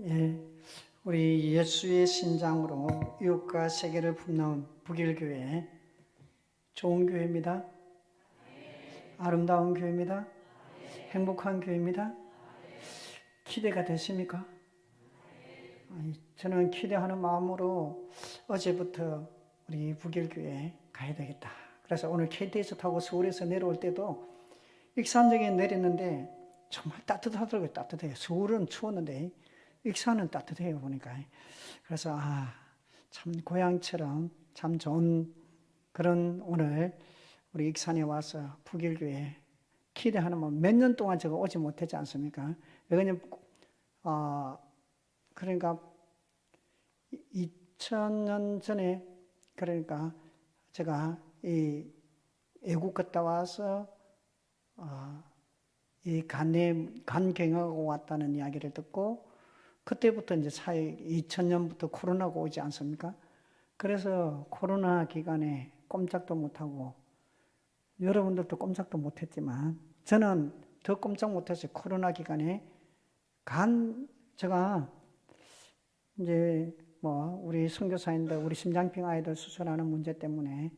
예, 우리 예수의 신장으로 이웃과 세계를 품는 북일교회 좋은 교회입니다. 아름다운 교회입니다. 행복한 교회입니다. 기대가 되십니까? 저는 기대하는 마음으로 어제부터 우리 북일교회 가야 되겠다. 그래서 오늘 KTX 타고 서울에서 내려올 때도 익산역에 내렸는데 정말 따뜻하더라고요. 따뜻해요. 서울은 추웠는데 익산은 따뜻해요 보니까. 그래서 참 고향처럼 참 좋은 그런 오늘 우리 익산에 와서 북일교회 기대하는 마음. 몇 년 동안 제가 오지 못했지 않습니까? 왜냐면 그러니까 2000년 전에 그러니까 제가 이 애국 갔다 와서 이 간경하고 왔다는 이야기를 듣고 그때부터 이제 2000년부터 코로나가 오지 않습니까? 그래서 코로나 기간에 꼼짝도 못하고 여러분들도 꼼짝도 못했지만 저는 더 꼼짝 못했어요. 코로나 기간에 제가 이제 우리 선교사인들 우리 심장병 아이들 수술하는 문제 때문에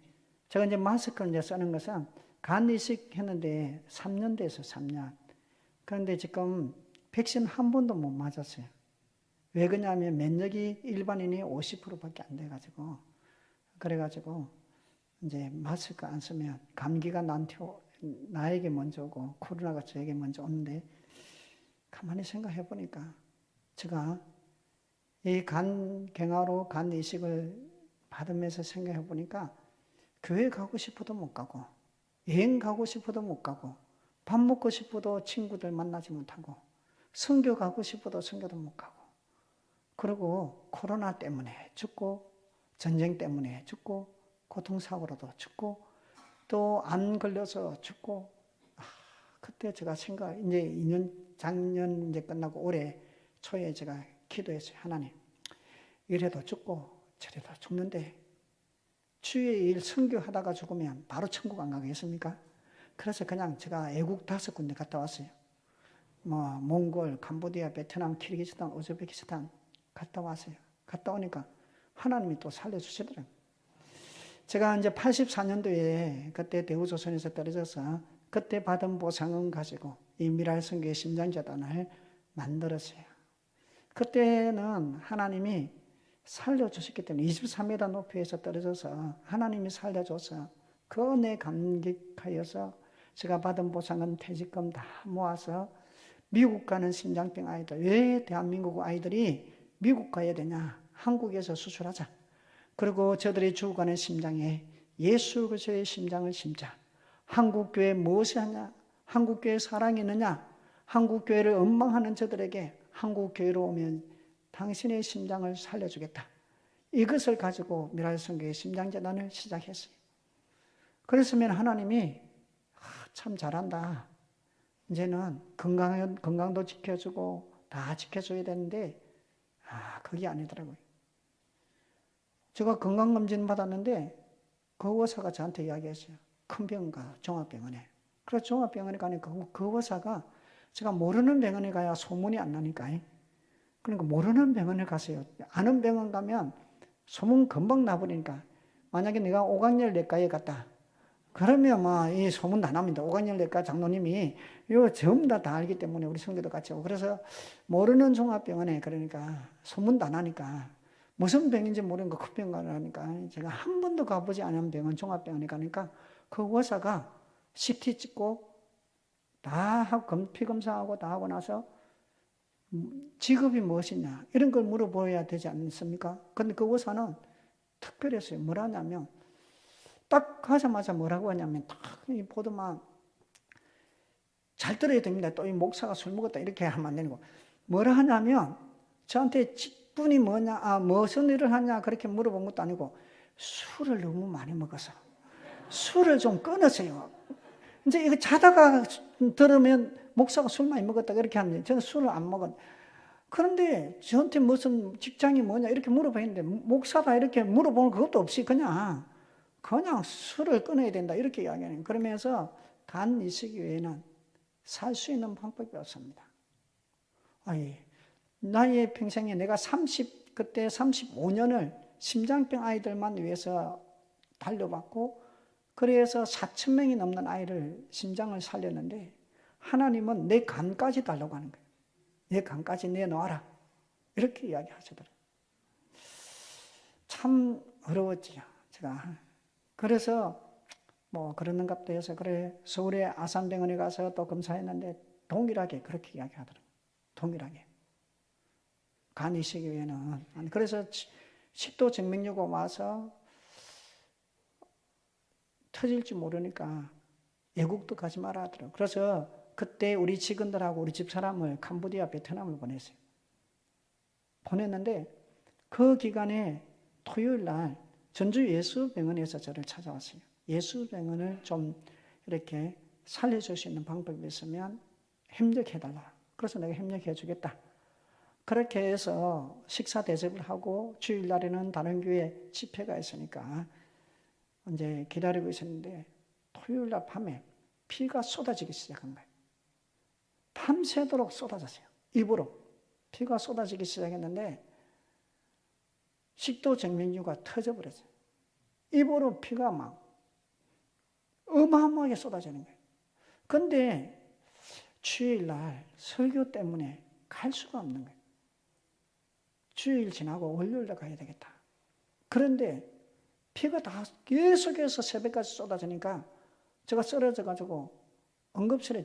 제가 이제 마스크를 이제 쓰는 것은 간 이식 했는데 3년 됐어요. 3년. 그런데 지금 백신 한 번도 못 맞았어요. 왜 그러냐면 면역이 일반인이 50%밖에 안 돼가지고 그래가지고 이제 마스크 안 쓰면 감기가 나에게 먼저 오고 코로나가 저에게 먼저 오는데 가만히 생각해 보니까 제가 이 간경화로 간 이식을 받으면서 생각해 보니까 교회 가고 싶어도 못 가고 여행 가고 싶어도 못 가고 밥 먹고 싶어도 친구들 만나지 못하고 선교 가고 싶어도 선교도 못 가고 그리고 코로나 때문에 죽고 전쟁 때문에 죽고 교통사고로도 죽고 또 안 걸려서 죽고 그때 제가 이제 작년 이제 끝나고 올해 초에 제가 기도했어요. 하나님 이래도 죽고 저래도 죽는데 주의 일 선교하다가 죽으면 바로 천국 안 가겠습니까? 그래서 그냥 제가 애국 5군데 갔다 왔어요. 몽골, 캄보디아, 베트남, 키르기스탄, 우즈베키스탄 갔다 왔어요. 갔다 오니까 하나님이 또 살려주시더라고요. 제가 이제 84년도에 그때 대우조선에서 떨어져서 그때 받은 보상은 가지고 이 미랄선교의 심장재단을 만들었어요. 그때는 하나님이 살려주셨기 때문에 23m 높이에서 떨어져서 하나님이 살려줘서 그 은혜에 감격하여서 제가 받은 보상은 퇴직금 다 모아서 미국 가는 심장병 아이들, 왜 대한민국 아이들이 미국 가야 되냐? 한국에서 수술하자. 그리고 저들이 죽어가는 심장에 예수 그리스도의 심장을 심자. 한국교회 무엇이 하냐? 한국교회 사랑이 있느냐? 한국교회를 원망하는 저들에게 한국교회로 오면 당신의 심장을 살려주겠다. 이것을 가지고 미랄선교의 심장재단을 시작했어요. 그랬으면 하나님이 참 잘한다. 이제는 건강도 지켜주고 다 지켜줘야 되는데 그게 아니더라고요. 제가 건강검진 받았는데 그 의사가 저한테 이야기했어요. 큰 병원 가, 종합병원에. 그래서 종합병원에 가니까 그 의사가 제가 모르는 병원에 가야 소문이 안 나니까. 그러니까 모르는 병원에 가세요. 아는 병원 가면 소문 금방 나버리니까. 만약에 내가 오광열내과에 갔다. 그러면 이 소문 다 납니다. 오광열내과 장로님이 이거 전부 다 알기 때문에 우리 성도도 같이 오고. 그래서 모르는 종합병원에 그러니까 소문 다 나니까 무슨 병인지 모르는 거 큰 병원을 하니까 제가 한 번도 가보지 않은 병원 종합병원에 가니까 그 의사가 CT 찍고 다 하고 피검사하고 다 하고 나서 직업이 무엇이냐 이런 걸 물어보아야 되지 않습니까? 근데 그 의사는 특별했어요. 뭐라냐면 딱 가자마자 뭐라고 하냐면 딱 보더만 잘 들어야 됩니다. 또 이 목사가 술 먹었다 이렇게 하면 안 되는 거. 뭐라 하냐면 저한테 직분이 뭐냐, 무슨 일을 하냐 그렇게 물어본 것도 아니고 술을 너무 많이 먹어서 술을 좀 끊으세요. 이제 이거 자다가 들으면 목사가 술 많이 먹었다 이렇게 하면 저는 술을 안 먹은. 그런데 저한테 무슨 직장이 뭐냐 이렇게 물어봤는데 목사다 이렇게 물어보는 그것도 없이 그냥 술을 끊어야 된다 이렇게 이야기하는. 그러면서 간 이식 외에는 살 수 있는 방법이 없습니다. 나의 평생에 내가 그때 35년을 심장병 아이들만 위해서 달려봤고, 그래서 4,000명이 넘는 아이를 심장을 살렸는데, 하나님은 내 간까지 달라고 하는 거예요. 내 간까지 내놓아라. 이렇게 이야기하시더라고요. 참 어려웠지요, 제가. 그래서 뭐 그러는갑도 해서 그래 서울의 아산병원에 가서 또 검사했는데 동일하게 그렇게 이야기하더라고요. 동일하게. 간 이식 외에는. 그래서 식도 정맥류가 와서 터질지 모르니까 외국도 가지 마라 하더라고요. 그래서 그때 우리 직원들하고 우리 집사람을 캄보디아, 베트남을 보냈어요. 보냈는데 그 기간에 토요일 날 전주 예수병원에서 저를 찾아왔어요. 예수병원을 좀 이렇게 살려줄 수 있는 방법이 있으면 협력해달라. 그래서 내가 협력해주겠다. 그렇게 해서 식사 대접을 하고 주일날에는 다른 교회 집회가 있으니까 이제 기다리고 있었는데 토요일날 밤에 피가 쏟아지기 시작한 거예요. 밤새도록 쏟아졌어요. 입으로 피가 쏟아지기 시작했는데 식도 정맥류가 터져버렸어요. 입으로 피가 막 어마어마하게 쏟아지는 거예요. 그런데 주일날 설교 때문에 갈 수가 없는 거예요. 주일 지나고 월요일날 가야 되겠다. 그런데 피가 다 계속해서 새벽까지 쏟아지니까 제가 쓰러져가지고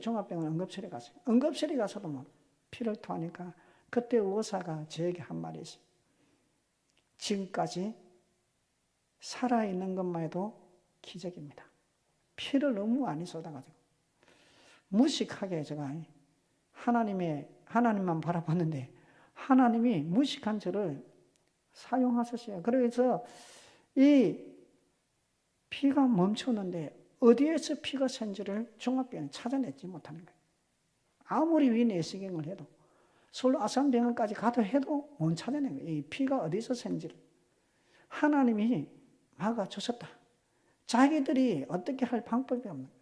종합병원 응급실에 갔어요. 응급실에 가서도 막 피를 토하니까 그때 의사가 저에게 한 말이 있어요. 지금까지 살아있는 것만 해도 기적입니다. 피를 너무 많이 쏟아가지고 무식하게 제가 하나님만 바라봤는데 하나님이 무식한 저를 사용하셨어요. 그래서 이 피가 멈추는데 어디에서 피가 샌지를 종합병원에 찾아내지 못하는 거예요. 아무리 위내시경을 해도 서울 아산병원까지 가도 해도 못 찾아낸 거예요. 이 피가 어디서 샌지를. 하나님이 막아주셨다. 자기들이 어떻게 할 방법이 없는 거예요.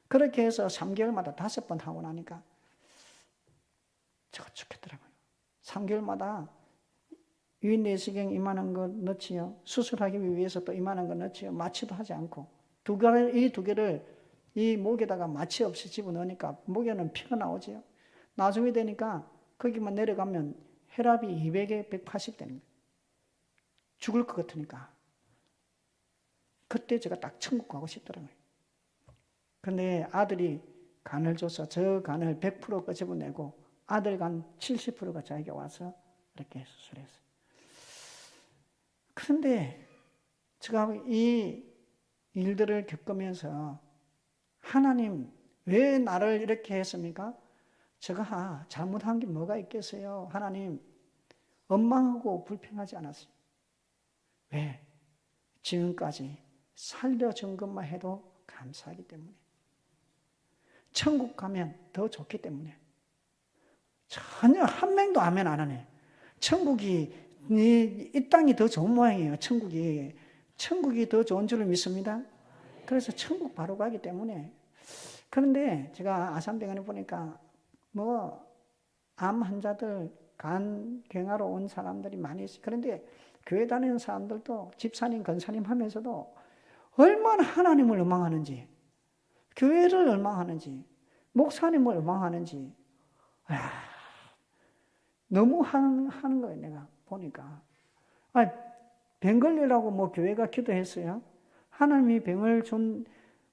그렇게 해서 3개월마다 5번 하고 나니까 제가 죽겠더라고요. 3개월마다 위내시경 이만한 거 넣지요. 수술하기 위해서 또 이만한 거 넣지요. 마취도 하지 않고 이 두 개를 이 목에다가 마취 없이 집어넣으니까 목에는 피가 나오지요. 나중에 되니까 거기만 내려가면 혈압이 200에 180 되는 거예요. 죽을 것 같으니까. 그때 제가 딱 천국 가고 싶더라고요. 근데 아들이 간을 줘서 저 간을 100% 끄집어내고 아들 간 70%가 저에게 와서 이렇게 수술했어요. 그런데 제가 이 일들을 겪으면서 하나님 왜 나를 이렇게 했습니까? 제가 잘못한 게 뭐가 있겠어요? 하나님 원망하고 불평하지 않았어요. 왜? 지금까지 살려준 것만 해도 감사하기 때문에. 천국 가면 더 좋기 때문에. 전혀 한 명도 아멘 안 하네. 천국이 이 땅이 더 좋은 모양이에요. 천국이 더 좋은 줄을 믿습니다. 그래서 천국 바로 가기 때문에. 그런데 제가 아산병원에 보니까 암 환자들, 간 경화로 온 사람들이 많이 있어요. 그런데 교회 다니는 사람들도 집사님, 권사님 하면서도 얼마나 하나님을 원망하는지, 교회를 원망하는지, 목사님을 원망하는지, 너무 하는 거예요, 내가 보니까. 병 걸리라고 교회가 기도했어요. 하나님이 병을 준,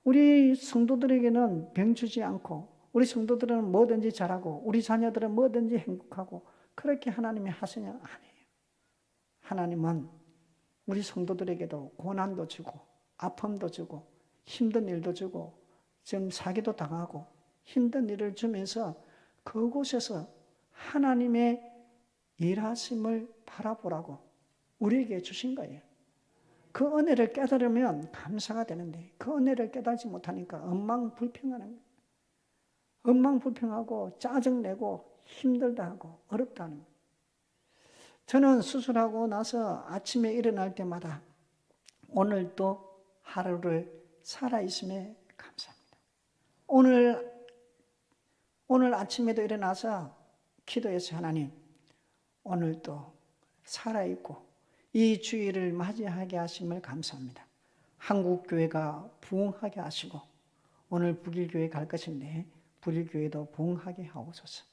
우리 성도들에게는 병 주지 않고, 우리 성도들은 뭐든지 잘하고, 우리 자녀들은 뭐든지 행복하고, 그렇게 하나님이 하시냐? 아니에요. 하나님은 우리 성도들에게도 고난도 주고, 아픔도 주고, 힘든 일도 주고, 지금 사기도 당하고, 힘든 일을 주면서 그곳에서 하나님의 일하심을 바라보라고 우리에게 주신 거예요. 그 은혜를 깨달으면 감사가 되는데 그 은혜를 깨달지 못하니까 엉망불평하는 거예요. 엉망불평하고 짜증내고 힘들다 하고 어렵다 하는 거예요. 저는 수술하고 나서 아침에 일어날 때마다 오늘도 하루를 살아있음에 감사합니다. 오늘 아침에도 일어나서 기도했어요. 하나님, 오늘도 살아있고 이 주일을 맞이하게 하심을 감사합니다. 한국교회가 부흥하게 하시고 오늘 북일교회 갈 것인데 북일교회도 부흥하게 하옵소서.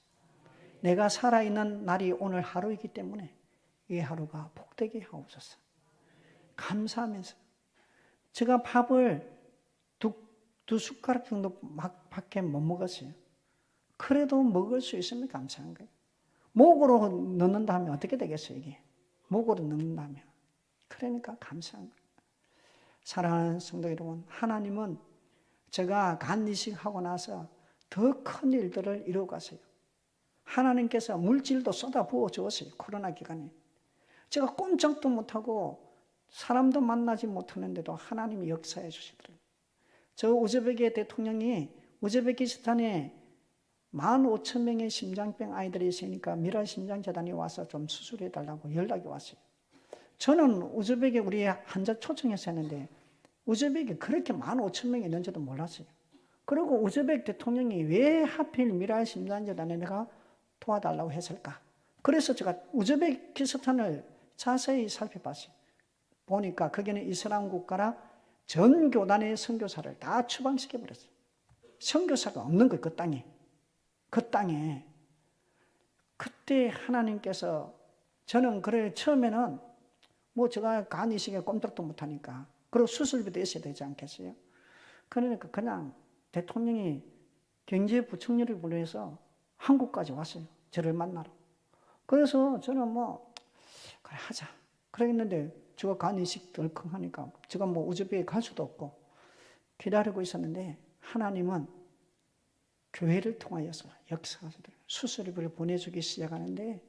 내가 살아있는 날이 오늘 하루이기 때문에 이 하루가 복되게 하옵소서. 감사하면서 제가 밥을 두 숟가락 정도 밖에 못 먹었어요. 그래도 먹을 수 있으면 감사한 거예요. 목으로 넣는다면 어떻게 되겠어요, 이게? 목으로 넣는다면. 그러니까 감사한 거예요. 사랑하는 성도 여러분, 하나님은 제가 간 이식하고 나서 더 큰 일들을 이루어 가세요. 하나님께서 물질도 쏟아 부어 주었어요. 코로나 기간에. 제가 꼼짝도 못하고 사람도 만나지 못하는데도 하나님이 역사해 주시더라고요. 저 우즈베키 대통령이 우즈베키스탄에 15,000명의 심장병 아이들이 있으니까 미랄 심장재단이 와서 좀 수술해 달라고 연락이 왔어요. 저는 우즈베키 우리 환자 초청해서 했는데 우즈베키 그렇게 15,000명이 있는지도 몰랐어요. 그리고 우즈베키 대통령이 왜 하필 미랄 심장재단에 내가 도와달라고 했을까? 그래서 제가 우즈베키스탄을 자세히 살펴봤어요. 보니까 거기는 이슬람 국가라 전 교단의 선교사를 다 추방시켜버렸어요. 선교사가 없는 거예요, 그 땅에. 그 땅에. 그때 하나님께서 저는 그래 처음에는 뭐 제가 간 이식에 꼼짝도 못하니까 그리고 수술비도 있어야 되지 않겠어요? 그러니까 그냥 대통령이 경제부총리를 불러서 한국까지 왔어요. 저를 만나러. 그래서 저는 뭐 그래 하자. 그랬는데 제가 간 이식 덜컹하니까 제가 뭐 우즈베키에 갈 수도 없고 기다리고 있었는데 하나님은 교회를 통하여서 역사하시더라고요. 수술비를 보내주기 시작하는데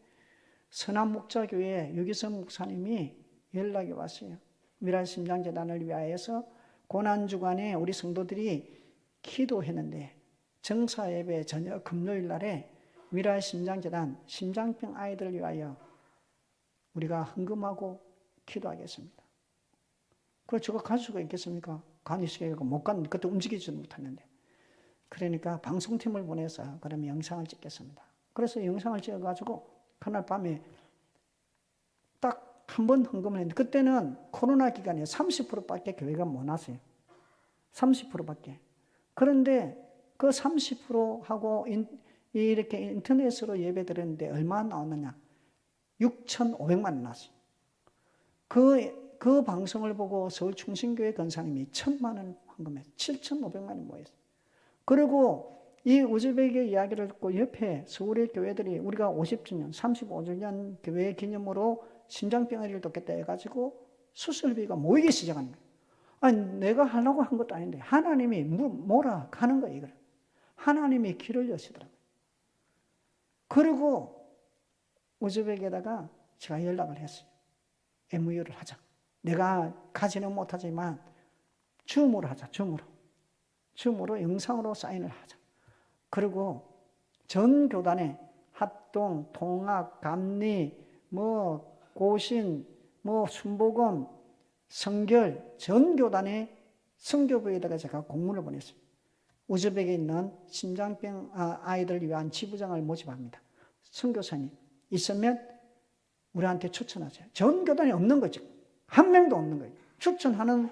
선한목자교회 유기성 목사님이 연락이 왔어요. 미랄심장재단을 위하여서 고난주간에 우리 성도들이 기도했는데 정사예배 저녁 금요일 날에 미랄심장재단 심장병 아이들을 위하여 우리가 헌금하고 기도하겠습니다. 그래서 제가 갈 수가 있겠습니까? 간이식에 못 갔는데 그때 움직이지도 못했는데 그러니까 방송팀을 보내서 그러면 영상을 찍겠습니다. 그래서 영상을 찍어가지고 그날 밤에 딱 한 번 헌금을 했는데 그때는 코로나 기간에 30%밖에 교회가 못 왔어요. 30%밖에. 그런데 그 30%하고 이렇게 인터넷으로 예배 드렸는데 얼마 나왔느냐? 6,500만 원 나왔어요. 그 방송을 보고 서울 충신교회 권사님이 1,000만 원 헌금했어요. 7,500만 원 모였어요. 그리고 이 우즈베키 이야기를 듣고 옆에 서울의 교회들이 우리가 50주년, 35주년 교회 기념으로 심장병을 돕겠다 해가지고 수술비가 모이기 시작한 거예요. 아니, 내가 하려고 한 것도 아닌데 하나님이 뭐라 하는 거예요, 이걸. 하나님이 길을 여시더라고요. 그리고 우즈베키에다가 제가 연락을 했어요. MOU를 하자. 내가 가지는 못하지만 줌으로 하자, 줌으로 영상으로 사인을 하자. 그리고 전 교단에 합동, 통학, 감리, 고신, 순복음, 성결, 전 교단의 선교부에다가 제가 공문을 보냈어요. 우즈벡에 있는 심장병 아이들을 위한 지부장을 모집합니다. 선교사님 있으면 우리한테 추천하세요. 전 교단이 없는 거죠. 한 명도 없는 거예요. 추천하는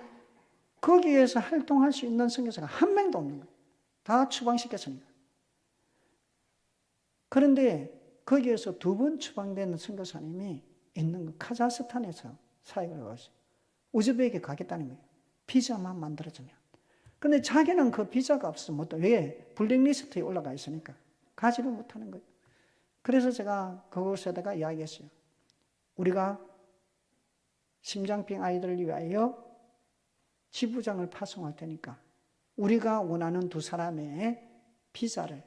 거기에서 활동할 수 있는 선교사가 한 명도 없는 거예요. 다 추방시켰습니다. 그런데 거기에서 2번 추방된 선교사님이 있는 거 카자흐스탄에서 사역을 하고 있어요. 우즈베키에 가겠다는 거예요. 비자만 만들어주면. 그런데 자기는 그 비자가 없어서 못, 왜? 블랙리스트에 올라가 있으니까 가지를 못하는 거예요. 그래서 제가 그곳에다가 이야기했어요. 우리가 심장병 아이들을 위하여 지부장을 파송할 테니까 우리가 원하는 2사람의 비자를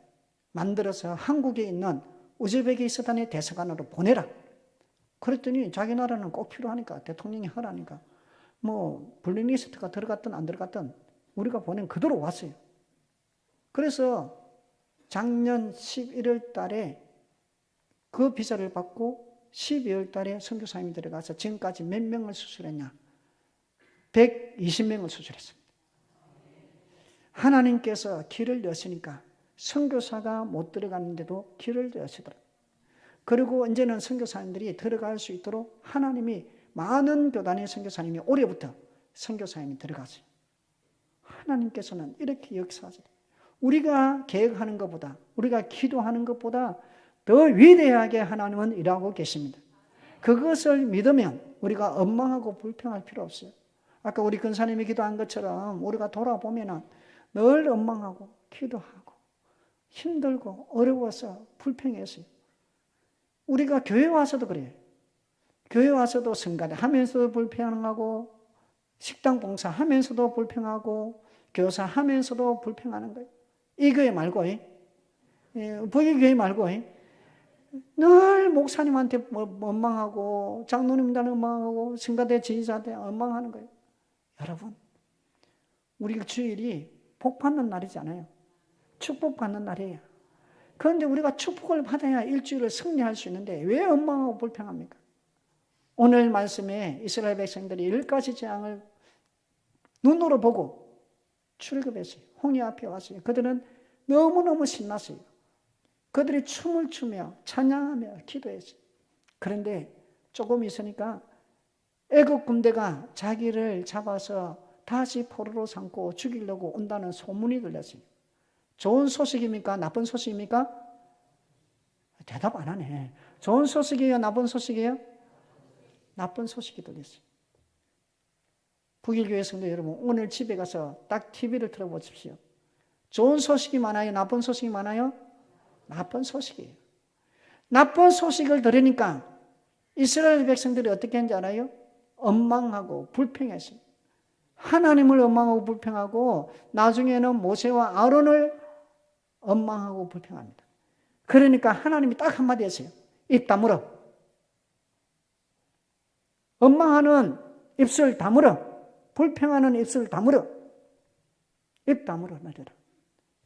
만들어서 한국에 있는 우즈베키스탄의 대사관으로 보내라. 그랬더니 자기 나라는 꼭 필요하니까 대통령이 하라니까 블랙리스트가 들어갔든 안 들어갔든 우리가 보낸 그대로 왔어요. 그래서 작년 11월 달에 그 비자를 받고 12월 달에 선교사님이 들어가서 지금까지 몇 명을 수술했냐? 120명을 수술했습니다. 하나님께서 길을 여시니까 선교사가 못 들어갔는데도 길을 여시더라고요. 그리고 이제는 선교사님들이 들어갈 수 있도록 하나님이 많은 교단의 선교사님이 올해부터 선교사님이 들어가세요. 하나님께서는 이렇게 역사하세요. 우리가 계획하는 것보다, 우리가 기도하는 것보다 더 위대하게 하나님은 일하고 계십니다. 그것을 믿으면 우리가 원망하고 불평할 필요 없어요. 아까 우리 근사님이 기도한 것처럼 우리가 돌아보면 늘 원망하고 기도하고 힘들고 어려워서 불평했어요. 우리가 교회 와서도 그래요. 교회 와서도 성가대 하면서도 불평하고 식당 봉사하면서도 불평하고 교사하면서도 불평하는 거예요. 이 교회 말고 북이교회 말고 늘 목사님한테 원망하고 장로님한테 원망하고 성가대 지휘자한테 원망하는 거예요. 여러분, 우리 주일이 복 받는 날이잖아요. 축복받는 날이에요. 그런데 우리가 축복을 받아야 일주일을 승리할 수 있는데 왜 원망하고 불평합니까? 오늘 말씀에 이스라엘 백성들이 10가지 재앙을 눈으로 보고 출급했어요. 홍해 앞에 왔어요. 그들은 너무너무 신났어요. 그들이 춤을 추며 찬양하며 기도했어요. 그런데 조금 있으니까 애국 군대가 자기를 잡아서 다시 포로로 삼고 죽이려고 온다는 소문이 들렸어요. 좋은 소식입니까? 나쁜 소식입니까? 대답 안 하네. 좋은 소식이에요? 나쁜 소식이에요? 나쁜 소식이 들렸어요. 북일교회 성도 여러분, 오늘 집에 가서 딱 TV를 틀어보십시오. 좋은 소식이 많아요? 나쁜 소식이 많아요? 나쁜 소식이에요. 나쁜 소식을 들으니까 이스라엘 백성들이 어떻게 했는지 알아요? 원망하고 불평했어요. 하나님을 원망하고 불평하고 나중에는 모세와 아론을 원망하고 불평합니다. 그러니까 하나님이 딱 한마디 했어요. 입 다물어. 원망하는 입술 다물어. 불평하는 입술 다물어. 입 다물어 너희들아.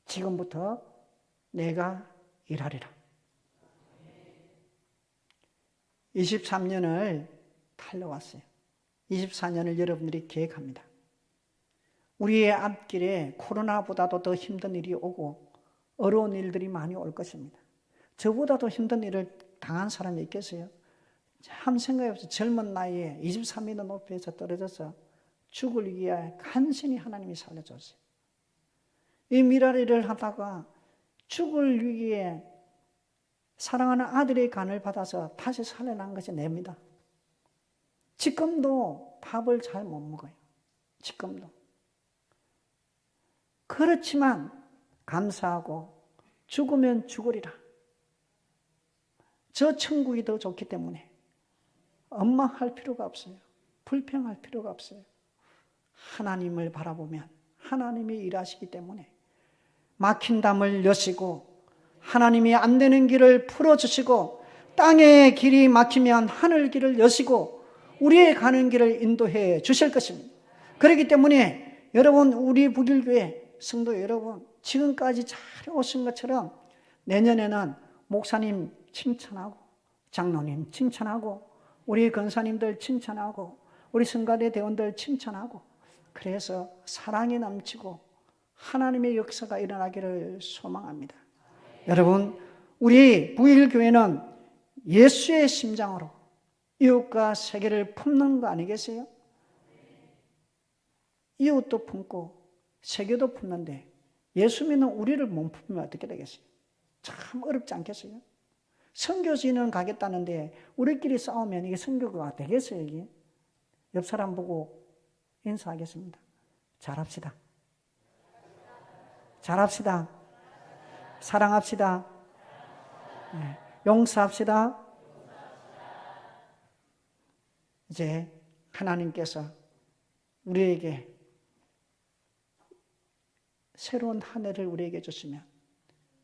지금부터 내가 일하리라. 23년을 달려왔어요. 24년을 여러분들이 계획합니다. 우리의 앞길에 코로나보다도 더 힘든 일이 오고 어려운 일들이 많이 올 것입니다. 저보다도 힘든 일을 당한 사람이 있겠어요? 참 생각해 보세요. 젊은 나이에 23m 높이에서 떨어져서 죽을 위해 간신히 하나님이 살려줬어요. 이 미라리를 하다가 죽을 위기에 사랑하는 아들의 간을 받아서 다시 살려난 것이 냅니다. 지금도 밥을 잘 못 먹어요. 지금도. 그렇지만 감사하고 죽으면 죽으리라. 저 천국이 더 좋기 때문에 원망할 필요가 없어요. 불평할 필요가 없어요. 하나님을 바라보면 하나님이 일하시기 때문에 막힌 담을 여시고 하나님이 안 되는 길을 풀어주시고 땅의 길이 막히면 하늘 길을 여시고 우리의 가는 길을 인도해 주실 것입니다. 그렇기 때문에 여러분, 우리 북일교회 성도 여러분, 지금까지 잘 오신 것처럼 내년에는 목사님 칭찬하고 장로님 칭찬하고 우리 권사님들 칭찬하고 우리 성가대 대원들 칭찬하고 그래서 사랑이 넘치고 하나님의 역사가 일어나기를 소망합니다. 여러분, 우리 북일교회는 예수의 심장으로 이웃과 세계를 품는 거 아니겠어요? 이웃도 품고 세계도 품는데 예수 믿는 우리를 못 품으면 어떻게 되겠어요? 참 어렵지 않겠어요? 선교지는 가겠다는데 우리끼리 싸우면 이게 선교가 되겠어요? 이게? 옆 사람 보고 인사하겠습니다. 잘합시다. 잘합시다. 사랑합시다. 네. 용서합시다. 이제 하나님께서 우리에게 새로운 한 해를 우리에게 주시면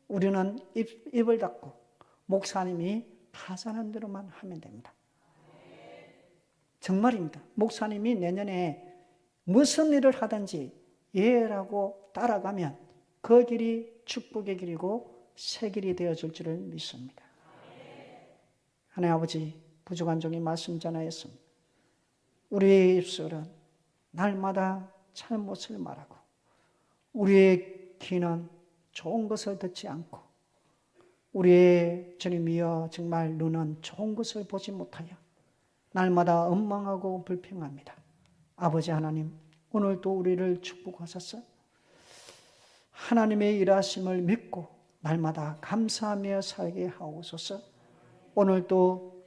우리는 입을 닫고 목사님이 하자는 대로만 하면 됩니다. 정말입니다. 목사님이 내년에 무슨 일을 하든지 예라고 따라가면 그 길이 축복의 길이고 새 길이 되어줄 줄을 믿습니다. 하나님 아버지, 부족한 종이 말씀 전하였습니다. 우리의 입술은 날마다 잘못을 말하고 우리의 귀는 좋은 것을 듣지 않고 우리의 주님이여 정말 눈은 좋은 것을 보지 못하여 날마다 엉망하고 불평합니다. 아버지 하나님, 오늘도 우리를 축복하소서. 하나님의 일하심을 믿고 날마다 감사하며 살게 하옵소서. 오늘도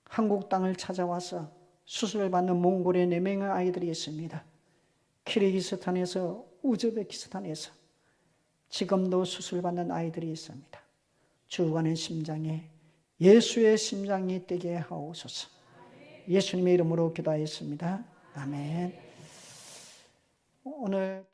한국 땅을 찾아와서 수술을 받는 몽골의 4명의 아이들이 있습니다. 키르기스탄에서, 우즈베키스탄에서 지금도 수술받는 아이들이 있습니다. 주관의 심장에 예수의 심장이 뛰게 하옵소서. 예수님의 이름으로 기도하였습니다. 아멘. 오늘